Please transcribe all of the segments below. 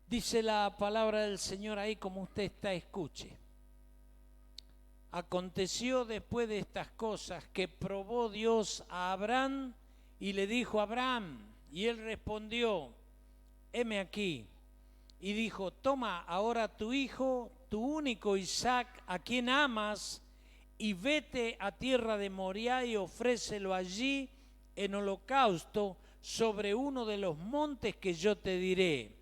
Dice la palabra del Señor ahí como usted está, escuche. Aconteció después de estas cosas que probó Dios a Abraham y le dijo: Abraham, y él respondió: heme aquí. Y dijo: toma ahora tu hijo, tu único Isaac, a quien amas, y vete a tierra de Moriah y ofrécelo allí en holocausto sobre uno de los montes que yo te diré.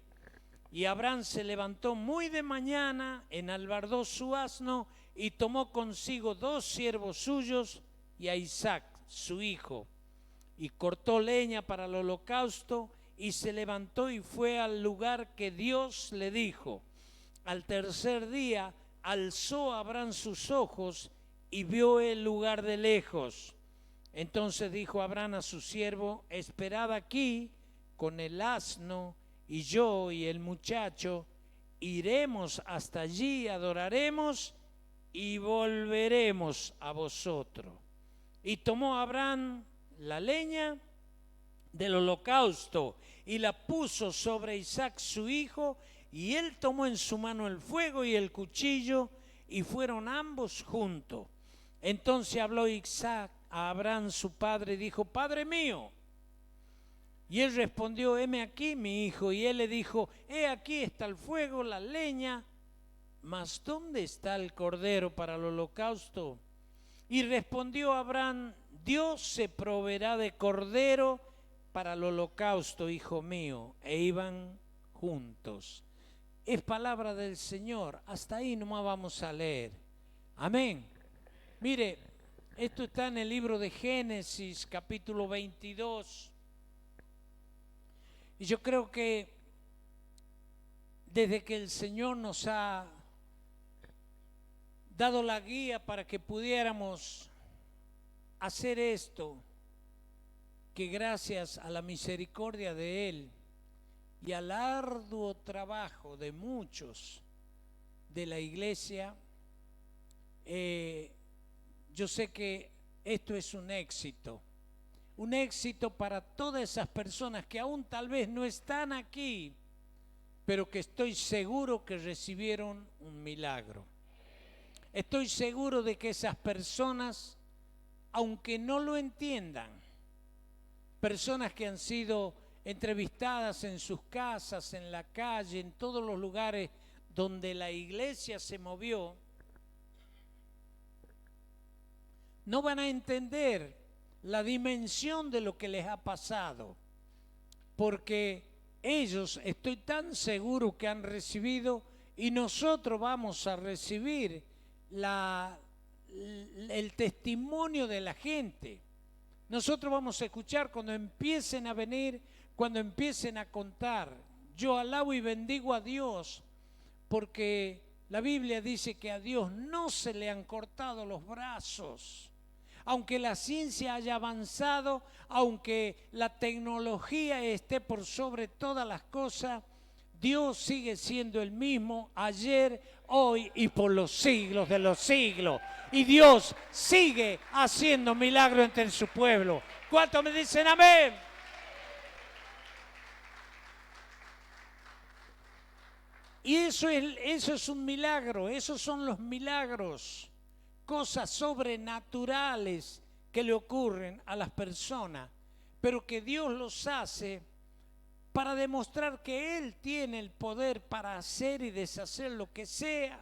Y Abraham se levantó muy de mañana, enalbardó su asno y tomó consigo 2 siervos suyos y a Isaac, su hijo, y cortó leña para el holocausto y se levantó y fue al lugar que Dios le dijo. Al tercer día alzó Abraham sus ojos y vio el lugar de lejos. Entonces dijo Abraham a su siervo: esperad aquí con el asno, y yo y el muchacho iremos hasta allí, adoraremos y volveremos a vosotros. Y tomó Abraham la leña del holocausto y la puso sobre Isaac su hijo, y él tomó en su mano el fuego y el cuchillo, y fueron ambos juntos. Entonces habló Isaac a Abraham su padre y dijo: Padre mío. Y él respondió: heme aquí, mi hijo. Y él le dijo: he aquí está el fuego, la leña, mas ¿dónde está el cordero para el holocausto? Y respondió Abraham: Dios se proveerá de cordero para el holocausto, hijo mío. E iban juntos. Es palabra del Señor. Hasta ahí nomás vamos a leer. Amén. Mire, esto está en el libro de Génesis, capítulo 22. Y yo creo que desde que el Señor nos ha dado la guía para que pudiéramos hacer esto, que gracias a la misericordia de Él y al arduo trabajo de muchos de la iglesia, yo sé que esto es un éxito para todas esas personas que aún tal vez no están aquí, pero que estoy seguro que recibieron un milagro. Estoy seguro de que esas personas, aunque no lo entiendan, personas que han sido entrevistadas en sus casas, en la calle, en todos los lugares donde la iglesia se movió, no van a entender la dimensión de lo que les ha pasado, porque ellos, estoy tan seguro que han recibido, y nosotros vamos a recibir el testimonio de la gente. Nosotros vamos a escuchar cuando empiecen a venir, cuando empiecen a contar. Yo alabo y bendigo a Dios, porque la Biblia dice que a Dios no se le han cortado los brazos. Aunque la ciencia haya avanzado, aunque la tecnología esté por sobre todas las cosas, Dios sigue siendo el mismo ayer, hoy y por los siglos de los siglos. Y Dios sigue haciendo milagros entre su pueblo. ¿Cuántos me dicen amén? Y eso es un milagro, esos son los milagros. Cosas sobrenaturales que le ocurren a las personas, pero que Dios los hace para demostrar que Él tiene el poder para hacer y deshacer lo que sea.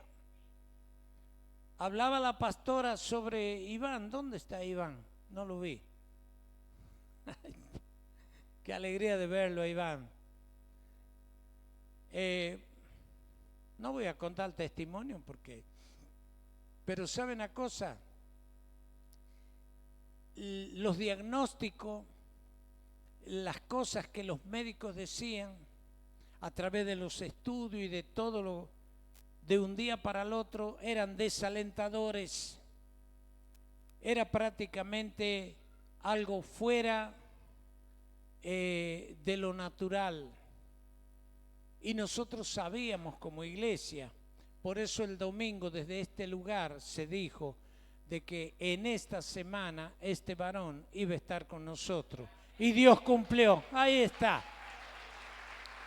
Hablaba la pastora sobre Iván. ¿Dónde está Iván? No lo vi. Qué alegría de verlo, Iván. No voy a contar el testimonio pero ¿saben una cosa? Los diagnósticos, las cosas que los médicos decían a través de los estudios y de todo de un día para el otro, eran desalentadores. Era prácticamente algo fuera de lo natural. Y nosotros sabíamos como iglesia. Por eso el domingo desde este lugar se dijo de que en esta semana este varón iba a estar con nosotros. Y Dios cumplió. Ahí está.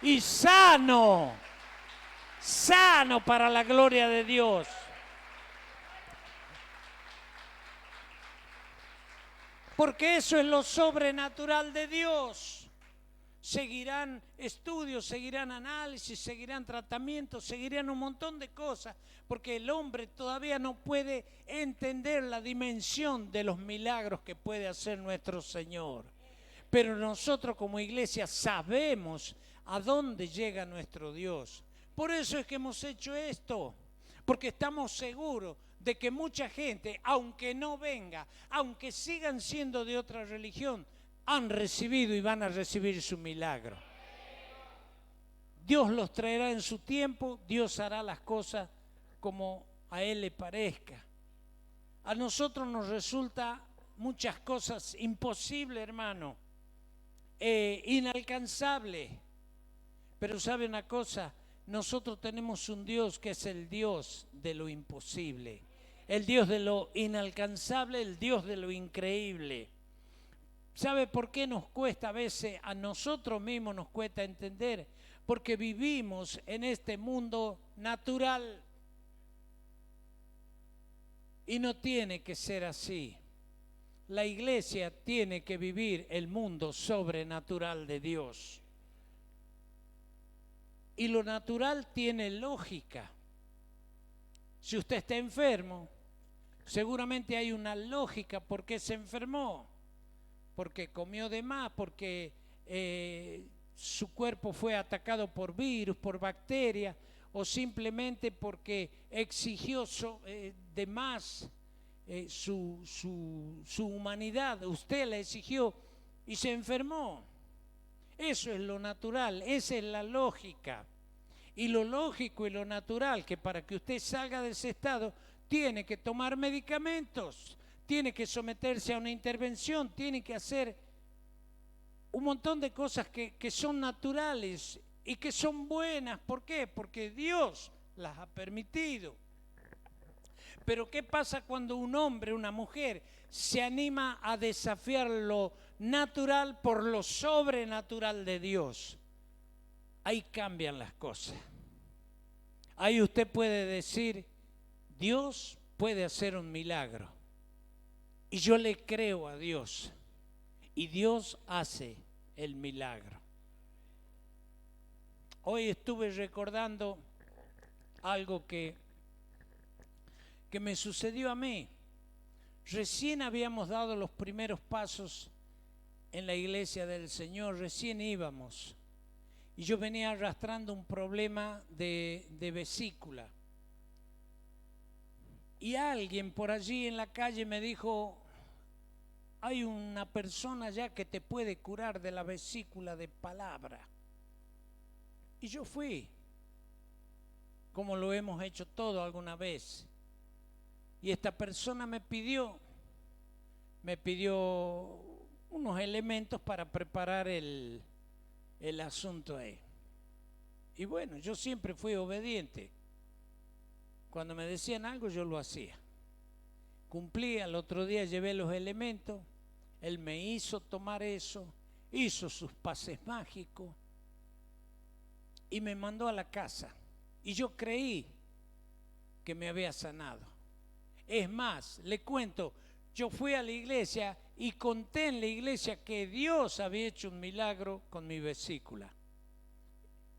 Y sano. sano para la gloria de Dios. Porque eso es lo sobrenatural de Dios. Seguirán estudios, seguirán análisis, seguirán tratamientos, seguirán un montón de cosas, porque el hombre todavía no puede entender la dimensión de los milagros que puede hacer nuestro Señor. Pero nosotros como iglesia sabemos a dónde llega nuestro Dios. Por eso es que hemos hecho esto, porque estamos seguros de que mucha gente, aunque no venga, aunque sigan siendo de otra religión, han recibido y van a recibir su milagro. Dios los traerá en su tiempo, Dios hará las cosas como a Él le parezca. A nosotros nos resulta muchas cosas imposibles, hermano, inalcanzables. Pero ¿sabe una cosa? Nosotros tenemos un Dios que es el Dios de lo imposible, el Dios de lo inalcanzable, el Dios de lo increíble. ¿Sabe por qué nos cuesta a veces, a nosotros mismos nos cuesta entender? Porque vivimos en este mundo natural. Y no tiene que ser así. La iglesia tiene que vivir el mundo sobrenatural de Dios. Y lo natural tiene lógica. Si usted está enfermo, seguramente hay una lógica por qué se enfermó. Porque comió de más, porque su cuerpo fue atacado por virus, por bacterias, o simplemente porque exigió de más su humanidad. Usted la exigió y se enfermó. Eso es lo natural, esa es la lógica. Y lo lógico y lo natural, que para que usted salga de ese estado, tiene que tomar medicamentos, tiene que someterse a una intervención, tiene que hacer un montón de cosas que son naturales y que son buenas. ¿Por qué? Porque Dios las ha permitido. Pero ¿qué pasa cuando un hombre, una mujer, se anima a desafiar lo natural por lo sobrenatural de Dios? Ahí cambian las cosas. Ahí usted puede decir, Dios puede hacer un milagro. Y yo le creo a Dios. Y Dios hace el milagro. Hoy estuve recordando algo que me sucedió a mí. Recién habíamos dado los primeros pasos en la iglesia del Señor, recién íbamos. Y yo venía arrastrando un problema de vesícula. Y alguien por allí en la calle me dijo, hay una persona ya que te puede curar de la vesícula de palabra. Y yo fui, como lo hemos hecho todo alguna vez. Y esta persona me pidió unos elementos para preparar el asunto ahí. Y bueno, yo siempre fui obediente. Cuando me decían algo yo lo hacía. Cumplí, al otro día llevé los elementos, él me hizo tomar eso, hizo sus pases mágicos y me mandó a la casa. Y yo creí que me había sanado. Es más, le cuento, yo fui a la iglesia y conté en la iglesia que Dios había hecho un milagro con mi vesícula.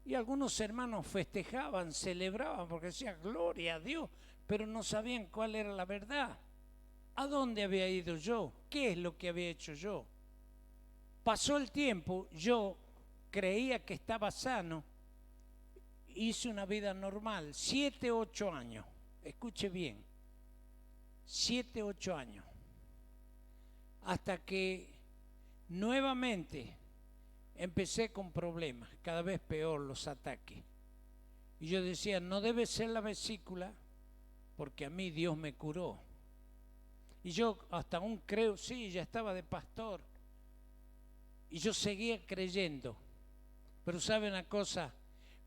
Y algunos hermanos festejaban, celebraban, porque decían, gloria a Dios, pero no sabían cuál era la verdad. ¿A dónde había ido yo? ¿Qué es lo que había hecho yo? Pasó el tiempo, yo creía que estaba sano, hice una vida normal, 7, 8 años, escuche bien, 7, 8 años, hasta que nuevamente empecé con problemas, cada vez peor los ataques. Y yo decía, no debe ser la vesícula, porque a mí Dios me curó. Y yo hasta aún creo, sí, ya estaba de pastor. Y yo seguía creyendo. Pero ¿sabe una cosa?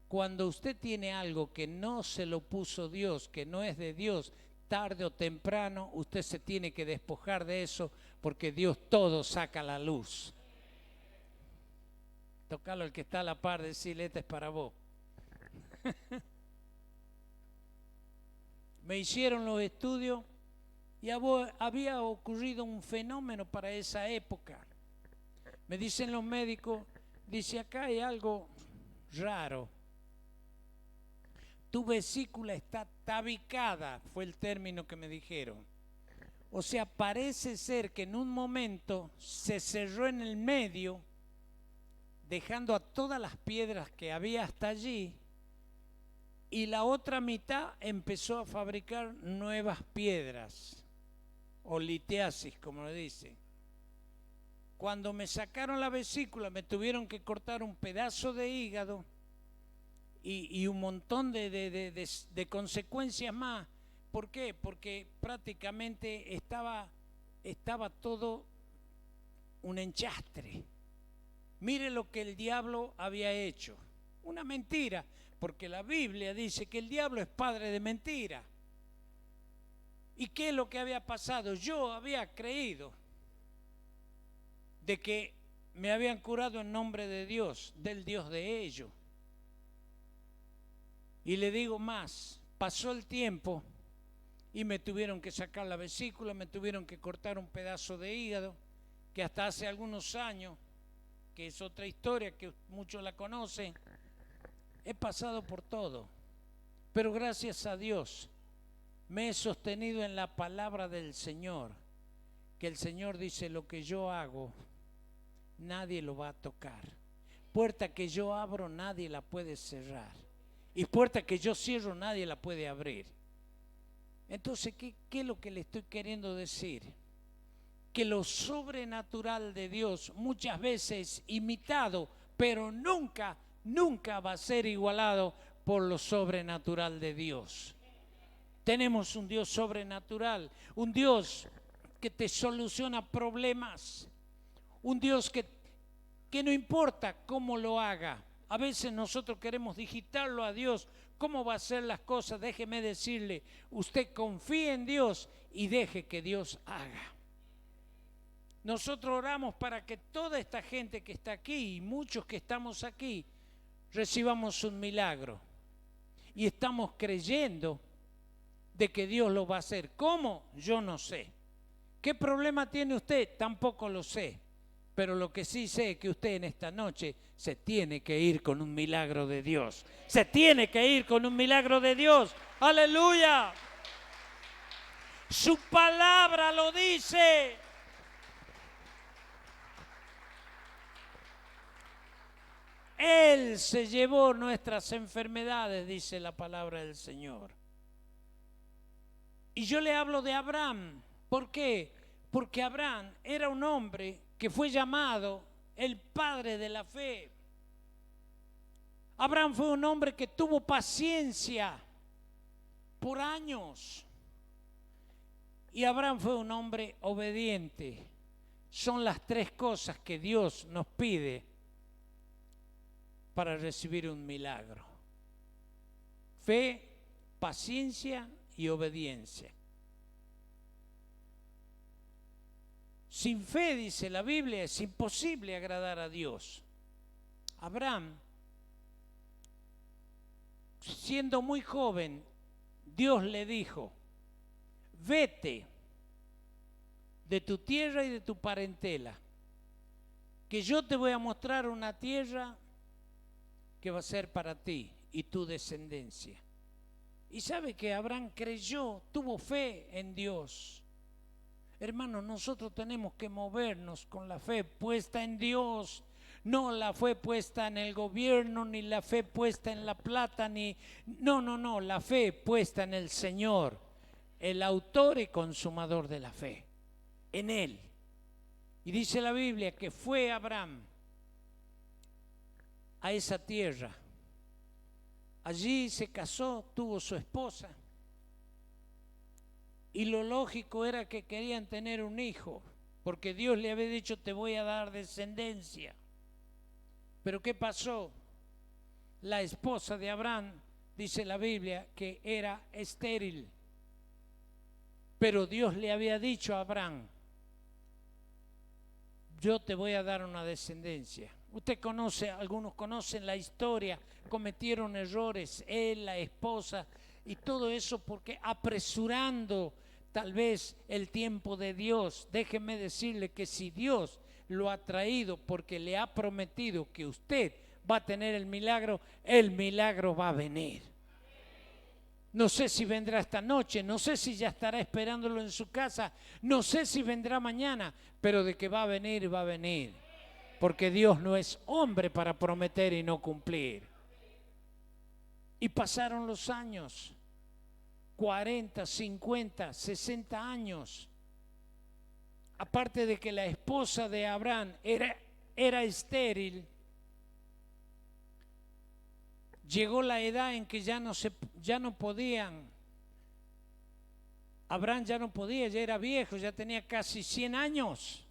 Cuando usted tiene algo que no se lo puso Dios, que no es de Dios, tarde o temprano usted se tiene que despojar de eso, porque Dios todo saca a la luz. Tocalo al que está a la par, decirle, este es para vos. Me hicieron los estudios y había ocurrido un fenómeno para esa época. Me dicen los médicos, dice, acá hay algo raro. Tu vesícula está tabicada, fue el término que me dijeron. O sea, parece ser que en un momento se cerró en el medio, dejando a todas las piedras que había hasta allí, y la otra mitad empezó a fabricar nuevas piedras, o litiasis, como le dicen. Cuando me sacaron la vesícula, me tuvieron que cortar un pedazo de hígado y un montón de consecuencias más. ¿Por qué? Porque prácticamente estaba todo un enchastre. Mire lo que el diablo había hecho. Una mentira, porque la Biblia dice que el diablo es padre de mentira. ¿Y qué es lo que había pasado? Yo había creído de que me habían curado en nombre de Dios, del Dios de ellos. Y le digo más, pasó el tiempo y me tuvieron que sacar la vesícula, me tuvieron que cortar un pedazo de hígado, que hasta hace algunos años, que es otra historia que muchos la conocen, he pasado por todo. Pero gracias a Dios me he sostenido en la palabra del Señor, que el Señor dice, lo que yo hago, nadie lo va a tocar. Puerta que yo abro, nadie la puede cerrar. Y puerta que yo cierro, nadie la puede abrir. Entonces, ¿qué es lo que le estoy queriendo decir? Que lo sobrenatural de Dios muchas veces imitado, pero nunca va a ser igualado por lo sobrenatural de Dios. Tenemos un Dios sobrenatural, un Dios que te soluciona problemas, un Dios que no importa cómo lo haga. A veces nosotros queremos digitarlo a Dios. ¿Cómo va a hacer las cosas? Déjeme decirle, usted confíe en Dios y deje que Dios haga. Nosotros oramos para que toda esta gente que está aquí y muchos que estamos aquí recibamos un milagro. Y estamos creyendo de que Dios lo va a hacer. ¿Cómo? Yo no sé. ¿Qué problema tiene usted? Tampoco lo sé. Pero lo que sí sé es que usted en esta noche se tiene que ir con un milagro de Dios. Se tiene que ir con un milagro de Dios. ¡Aleluya! Su palabra lo dice. Él se llevó nuestras enfermedades, dice la palabra del Señor. Y yo le hablo de Abraham. ¿Por qué? Porque Abraham era un hombre que fue llamado el padre de la fe. Abraham fue un hombre que tuvo paciencia por años. Y Abraham fue un hombre obediente. Son las tres cosas que Dios nos pide para recibir un milagro: fe, paciencia y obediencia. Sin fe, dice la Biblia, es imposible agradar a Dios. Abraham, siendo muy joven, Dios le dijo: vete de tu tierra y de tu parentela, que yo te voy a mostrar una tierra que va a ser para ti y tu descendencia. Y sabe que Abraham creyó, tuvo fe en Dios. Hermanos, nosotros tenemos que movernos con la fe puesta en Dios, no la fe puesta en el gobierno, ni la fe puesta en la plata, no, la fe puesta en el Señor, el autor y consumador de la fe, en Él. Y dice la Biblia que fue Abraham a esa tierra. Allí se casó, tuvo su esposa. Y lo lógico era que querían tener un hijo, porque Dios le había dicho: te voy a dar descendencia. Pero ¿qué pasó? La esposa de Abraham, dice la Biblia, que era estéril. Pero Dios le había dicho a Abraham: yo te voy a dar una descendencia. Usted conoce, algunos conocen la historia, cometieron errores, él, la esposa, Y todo eso porque apresurando tal vez el tiempo de Dios. Déjeme decirle que si Dios lo ha traído porque le ha prometido que usted va a tener el milagro va a venir. No sé si vendrá esta noche, no sé si ya estará esperándolo en su casa, no sé si vendrá mañana, pero de que va a venir, va a venir. Porque Dios no es hombre para prometer y no cumplir. Y pasaron los años, 40, 50, 60 años. Aparte de que la esposa de Abraham era estéril, llegó la edad en que ya no podían. Abraham ya no podía, ya era viejo, ya tenía casi 100 años.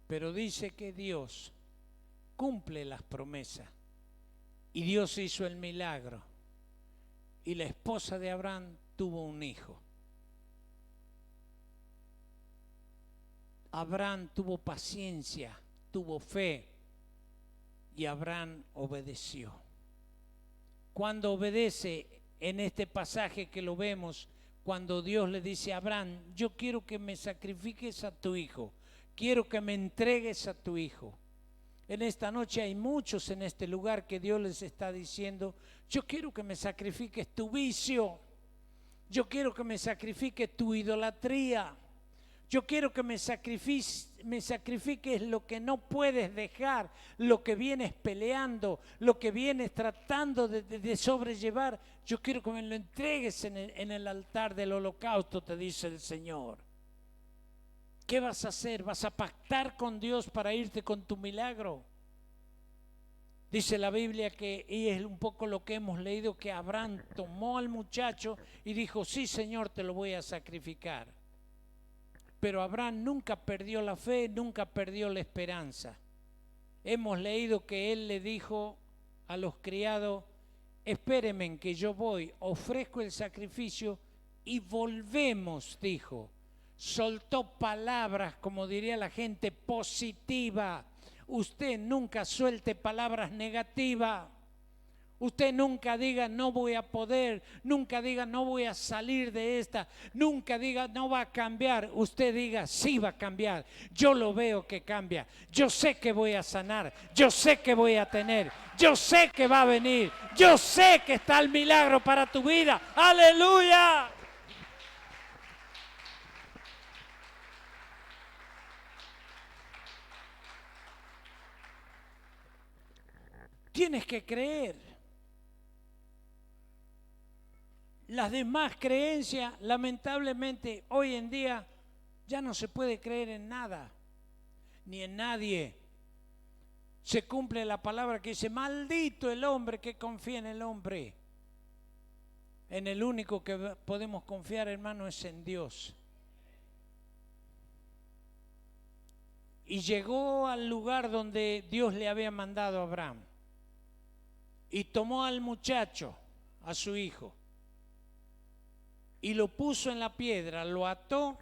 Pero dice que Dios cumple las promesas. Y Dios hizo el milagro. Y la esposa de Abraham tuvo un hijo. Abraham tuvo paciencia, tuvo fe. Y Abraham obedeció. Cuando obedece en este pasaje que lo vemos, cuando Dios le dice a Abraham, yo quiero que me sacrifiques a tu hijo, quiero que me entregues a tu hijo. En esta noche hay muchos en este lugar que Dios les está diciendo, yo quiero que me sacrifiques tu vicio, yo quiero que me sacrifiques tu idolatría. Yo quiero que me sacrifiques lo que no puedes dejar, lo que vienes peleando, lo que vienes tratando de sobrellevar. Yo quiero que me lo entregues en el altar del holocausto, te dice el Señor. ¿Qué vas a hacer? ¿Vas a pactar con Dios para irte con tu milagro? Dice la Biblia que, y es un poco lo que hemos leído, que Abraham tomó al muchacho y dijo, sí, Señor, te lo voy a sacrificar. Pero Abraham nunca perdió la fe, nunca perdió la esperanza. Hemos leído que él le dijo a los criados, espérenme en que yo voy, ofrezco el sacrificio y volvemos, dijo. Soltó palabras, como diría la gente, positivas. Usted nunca suelte palabras negativas. Usted nunca diga no voy a poder, nunca diga no voy a salir de esta, nunca diga no va a cambiar. Usted diga sí va a cambiar, yo lo veo que cambia, yo sé que voy a sanar, yo sé que voy a tener, yo sé que va a venir, yo sé que está el milagro para tu vida. ¡Aleluya! Tienes que creer. Las demás creencias, lamentablemente, hoy en día ya no se puede creer en nada, ni en nadie. Se cumple la palabra que dice, maldito el hombre que confía en el hombre. En el único que podemos confiar, hermano, es en Dios. Y llegó al lugar donde Dios le había mandado a Abraham. Y tomó al muchacho, a su hijo, y lo puso en la piedra, lo ató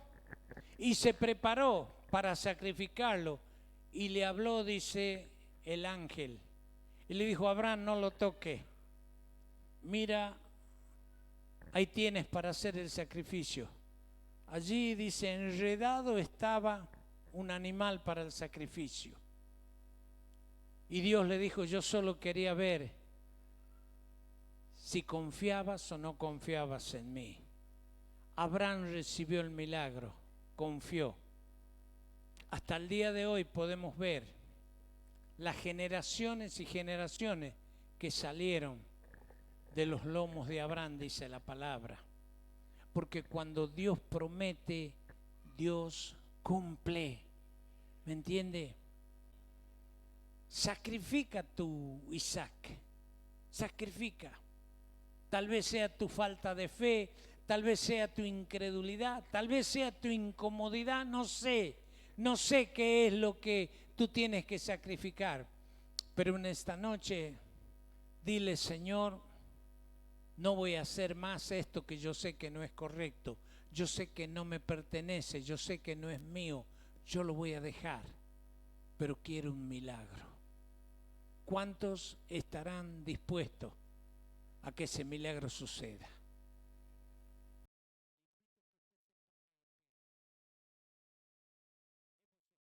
y se preparó para sacrificarlo. Y le habló, dice el ángel, y le dijo, Abraham, no lo toque. Mira, ahí tienes para hacer el sacrificio. Allí, dice, enredado estaba un animal para el sacrificio. Y Dios le dijo, yo solo quería ver si confiabas o no confiabas en mí. Abraham recibió el milagro, confió. Hasta el día de hoy podemos ver las generaciones y generaciones que salieron de los lomos de Abraham, dice la palabra. Porque cuando Dios promete, Dios cumple. ¿Me entiende? Sacrifica tu Isaac, sacrifica. Tal vez sea tu falta de fe, tal vez sea tu incredulidad, tal vez sea tu incomodidad, no sé qué es lo que tú tienes que sacrificar. Pero en esta noche, dile, Señor, no voy a hacer más esto que yo sé que no es correcto, yo sé que no me pertenece, yo sé que no es mío, yo lo voy a dejar, pero quiero un milagro. ¿Cuántos estarán dispuestos a que ese milagro suceda.